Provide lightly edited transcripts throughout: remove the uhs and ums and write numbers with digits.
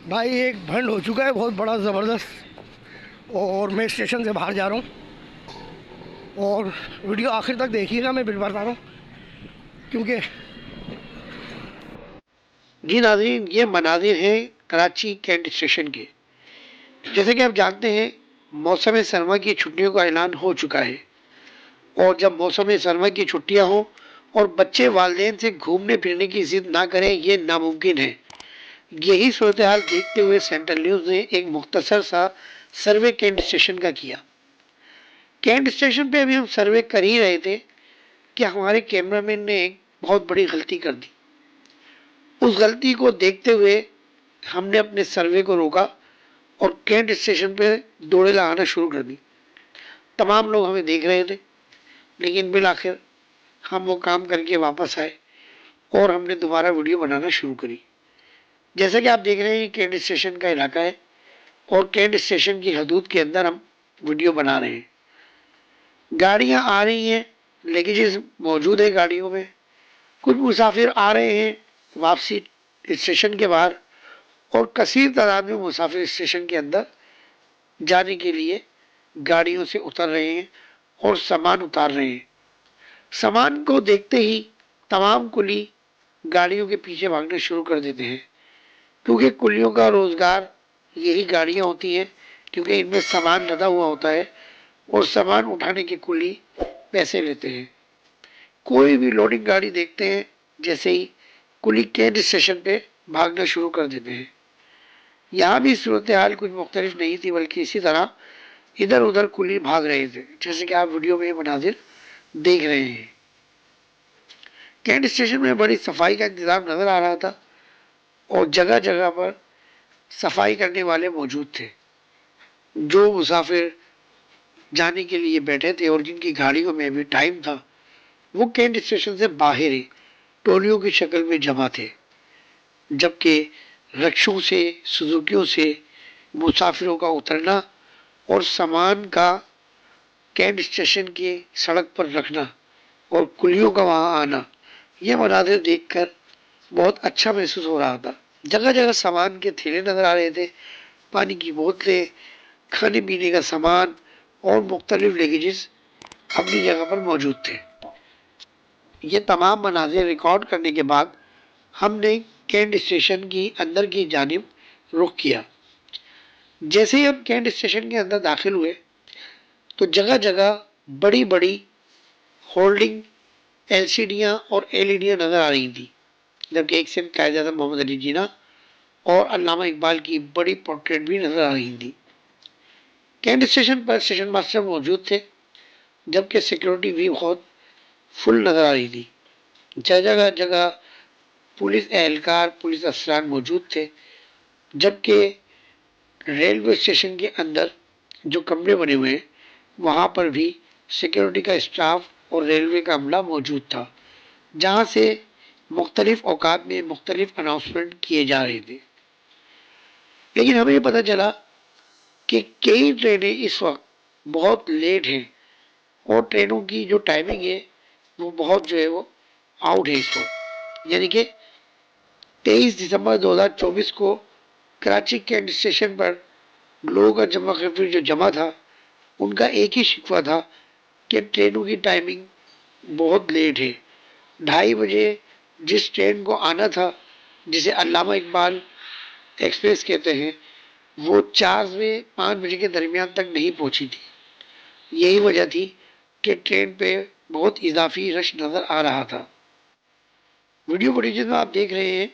भाई एक भंड हो चुका है बहुत बड़ा ज़बरदस्त। और मैं स्टेशन से बाहर जा रहा हूँ और वीडियो आखिर तक देखिएगा, मैं बिल बता रहा हूँ क्योंकि जी नाज़रीन, ये मनाजिर हैं कराची कैंट स्टेशन के। जैसे कि आप जानते हैं, मौसम सरमा की छुट्टियों का ऐलान हो चुका है और जब मौसम सरमा की छुट्टियां हों और बच्चे वालिदैन से घूमने फिरने की जिद ना करें, ये नामुमकिन है। यही सूरत हाल देखते हुए सेंट्रल न्यूज़ ने एक मुख्तसर सा सर्वे कैंट स्टेशन का किया। कैंट स्टेशन पे अभी हम सर्वे कर ही रहे थे कि हमारे कैमरामैन ने एक बहुत बड़ी गलती कर दी। उस गलती को देखते हुए हमने अपने सर्वे को रोका और कैंट स्टेशन पे दौड़े लगाना शुरू कर दी। तमाम लोग हमें देख रहे थे, लेकिन बिल आखिर हम वो काम करके वापस आए और हमने दोबारा वीडियो बनाना शुरू करी। जैसा कि आप देख रहे हैं, कैंट स्टेशन का इलाका है और कैंट स्टेशन की हदूद के अंदर हम वीडियो बना रहे हैं। गाड़ियां आ रही हैं, लगेजेस मौजूद है गाड़ियों में। कुछ मुसाफिर आ रहे हैं वापसी स्टेशन के बाहर और कसीर तादाद में मुसाफिर स्टेशन के अंदर जाने के लिए गाड़ियों से उतर रहे हैं और सामान उतार रहे हैं। सामान को देखते ही तमाम कुली गाड़ियों के पीछे भागना शुरू कर देते हैं, क्योंकि कुलियों का रोजगार यही गाड़ियां होती हैं, क्योंकि इनमें सामान लदा हुआ होता है और सामान उठाने के कुली पैसे लेते हैं। कोई भी लोडिंग गाड़ी देखते हैं, जैसे ही कुली कैंट स्टेशन पे भागना शुरू कर देते हैं। यहाँ भी सूरत हाल कुछ मुख्तलिफ नहीं थी, बल्कि इसी तरह इधर उधर कुली भाग रहे थे, जैसे कि आप वीडियो में मनाजिर देख रहे हैं। कैंट स्टेशन में बड़ी सफाई का इंतजाम नजर आ रहा था और जगह जगह पर सफाई करने वाले मौजूद थे। जो मुसाफिर जाने के लिए बैठे थे और जिनकी गाड़ियों में भी टाइम था, वो कैंट स्टेशन से बाहर ही टोलियों की शक्ल में जमा थे, जबकि रक्षों से सुजुकियों से मुसाफिरों का उतरना और सामान का कैंट स्टेशन की सड़क पर रखना और कुलियों का वहां आना, यह मनाजिर देखकर बहुत अच्छा महसूस हो रहा था। जगह जगह सामान के थैले नजर आ रहे थे, पानी की बोतलें, खाने पीने का सामान और मुख्तलिफ लगेजेस अपनी जगह पर मौजूद थे। ये तमाम मनाजिर रिकॉर्ड करने के बाद हमने कैंट स्टेशन की अंदर की जानिब रुख किया। जैसे ही हम कैंट स्टेशन के अंदर दाखिल हुए, तो जगह जगह बड़ी बड़ी होल्डिंग एलसीडियां और एलईडियां नजर आ रही थी, जबकि एक सिंध कायद मोहम्मद अली जिना और अल्लामा इकबाल की बड़ी पोर्ट्रेट भी नजर आ रही थी। कैंट स्टेशन पर स्टेशन मास्टर मौजूद थे, जबकि सिक्योरिटी भी बहुत फुल नजर आ रही थी। जगह जगह पुलिस एहलकार, पुलिस अफसरान मौजूद थे, जबकि रेलवे स्टेशन के अंदर जो कमरे बने हुए हैं, वहां पर भी सिक्योरिटी का स्टाफ और रेलवे का अमला मौजूद था, जहां से मुख्तलिफ औकात में मुख्तलिफ अनाउंसमेंट किए जा रहे थे। लेकिन हमें पता चला कि कई ट्रेनें इस वक्त बहुत लेट हैं और ट्रेनों की जो टाइमिंग है वो बहुत जो है वो आउट है इस वक्त। यानी कि 23 दिसंबर 2024 को कराची कैंट स्टेशन पर लोगों का जमा खफीर जो जमा था, उनका एक ही शिकवा था कि ट्रेनों की टाइमिंग बहुत लेट है। 2:30 बजे जिस ट्रेन को आना था, जिसे अल्लामा इकबाल एक्सप्रेस कहते हैं, वो 4 से 5 बजे के दरमियान तक नहीं पहुंची थी। यही वजह थी कि ट्रेन पे बहुत इजाफी रश नजर आ रहा था। वीडियो फुटेज में आप देख रहे हैं,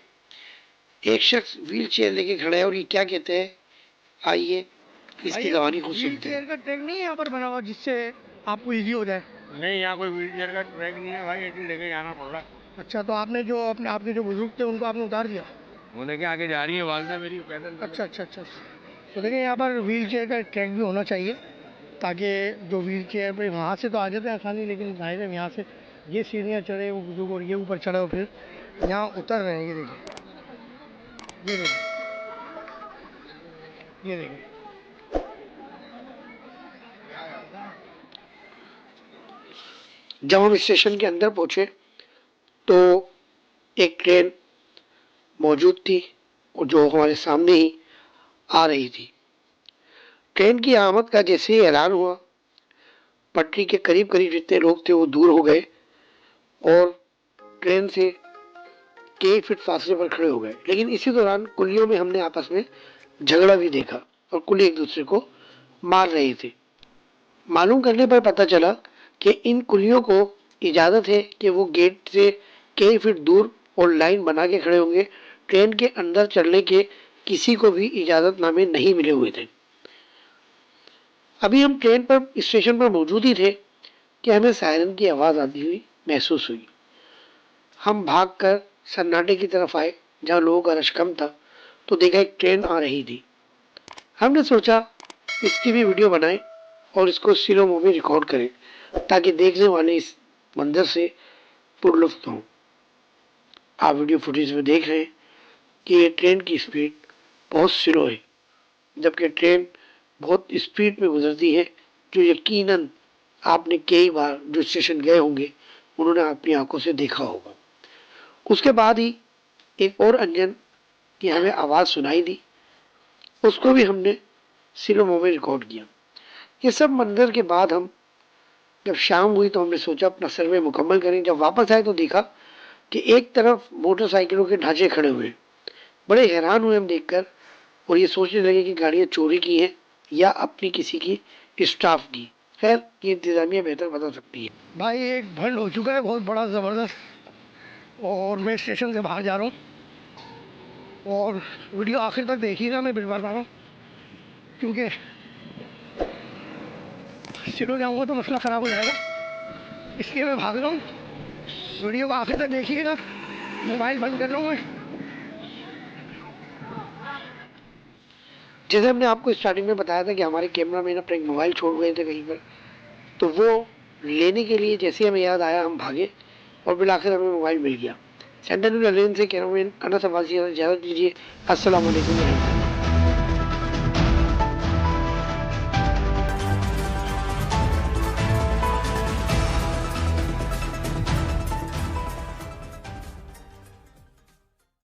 एक शख्स व्हील चेयर लेके खड़ा है और ये क्या कहते हैं, आइए इसकी कहानी खुद व्हील सुनते चेयर हैं। का ट्रैक नहीं है यहाँ पर बना हुआ जिससे आपको इजी हो जाए। नहीं, यहाँ कोई व्हील चेयर का ट्रैक नहीं है भाई, ऐसे लेके जाना पड़ रहा है। अच्छा, तो आपने जो अपने आपके जो बुजुर्ग थे उनको आपने उतार दिया। वो लेके आगे जा रही है वालदा मेरी पैदल। अच्छा अच्छा अच्छा अच्छा। तो देखिए यहाँ पर व्हील चेयर का ट्रैक भी होना चाहिए, ताकि जो व्हील चेयर पर वहाँ से तो आ जाते हैं आसानी, लेकिन जाहिर है यहाँ से ये सीढ़ियाँ चढ़े वो बुजुर्ग और ये ऊपर चढ़े और फिर यहाँ उतर रहे हैं। ये देखिए, ये देखिए, ये देखिए। जब हम स्टेशन के अंदर पहुंचे, तो एक ट्रेन मौजूद थी और जो हमारे सामने ही आ रही थी। ट्रेन की आमद का जैसे ही ऐलान हुआ, पटरी के करीब करीब जितने लोग थे वो दूर हो गए और ट्रेन से कई फीट फासले पर खड़े हो गए। लेकिन इसी दौरान कुलियों में हमने आपस में झगड़ा भी देखा और कुली एक दूसरे को मार रहे थे। मालूम करने पर पता चला कि इन कुलियों को इजाजत है कि वो गेट से कई फीट दूर और लाइन बना के खड़े होंगे। ट्रेन के अंदर चलने के किसी को भी इजाजतनामे नहीं मिले हुए थे। अभी हम ट्रेन पर स्टेशन पर मौजूद ही थे कि हमें सायरन की आवाज आती हुई महसूस हुई। हम भागकर सन्नाटे की तरफ आए जहां लोगों का रश कम था, तो देखा एक ट्रेन आ रही थी। हमने सोचा इसकी भी वीडियो बनाएं और इसको स्लो में रिकॉर्ड करें ताकि देखने वाले इस मंजर से पुरलुफ्त हों। आप वीडियो फुटेज में देख रहे हैं कि ये ट्रेन की स्पीड बहुत स्लो है, जबकि ट्रेन बहुत स्पीड में गुजरती है, जो यकीनन आपने कई बार जो स्टेशन गए होंगे उन्होंने अपनी आंखों से देखा होगा। उसके बाद ही एक और इंजन की हमें आवाज सुनाई दी, उसको भी हमने स्लो में रिकॉर्ड किया। ये सब मंजर के बाद हम जब शाम हुई तो हमने सोचा अपना सर्वे मुकम्मल करें। जब वापस आए तो देखा कि एक तरफ मोटरसाइकिलों के ढांचे खड़े हुए। बड़े हैरान हुए हम देखकर और ये सोचने लगे कि गाड़ियां चोरी की हैं या अपनी किसी की स्टाफ की। खैर ये इंतजामिया बेहतर बता सकती है। भाई एक भंड हो चुका है बहुत बड़ा ज़बरदस्त, और मैं स्टेशन से बाहर जा रहा हूँ। और वीडियो आखिर तक देखिएगा, मैं बता रहा हूँ, क्योंकि स्लो जाऊँगा तो मसला ख़राब हो जाएगा, इसलिए मैं भाग रहा हूँ। वीडियो को आखिर तक देखिएगा। मोबाइल बंद कर रहा हूँ मैं। जैसे हमने आपको स्टार्टिंग में बताया था कि हमारे कैमरा मैन अपना एक मोबाइल छोड़ गए थे कहीं पर, तो वो लेने के लिए जैसे हमें याद आया हम भागे और फिर आखिर हमें मोबाइल मिल गया। सेंट्रल रेल से कैमरा मैन अनस अब्बासी इजाज़त दीजिए। अस्सलाम वालेकुम।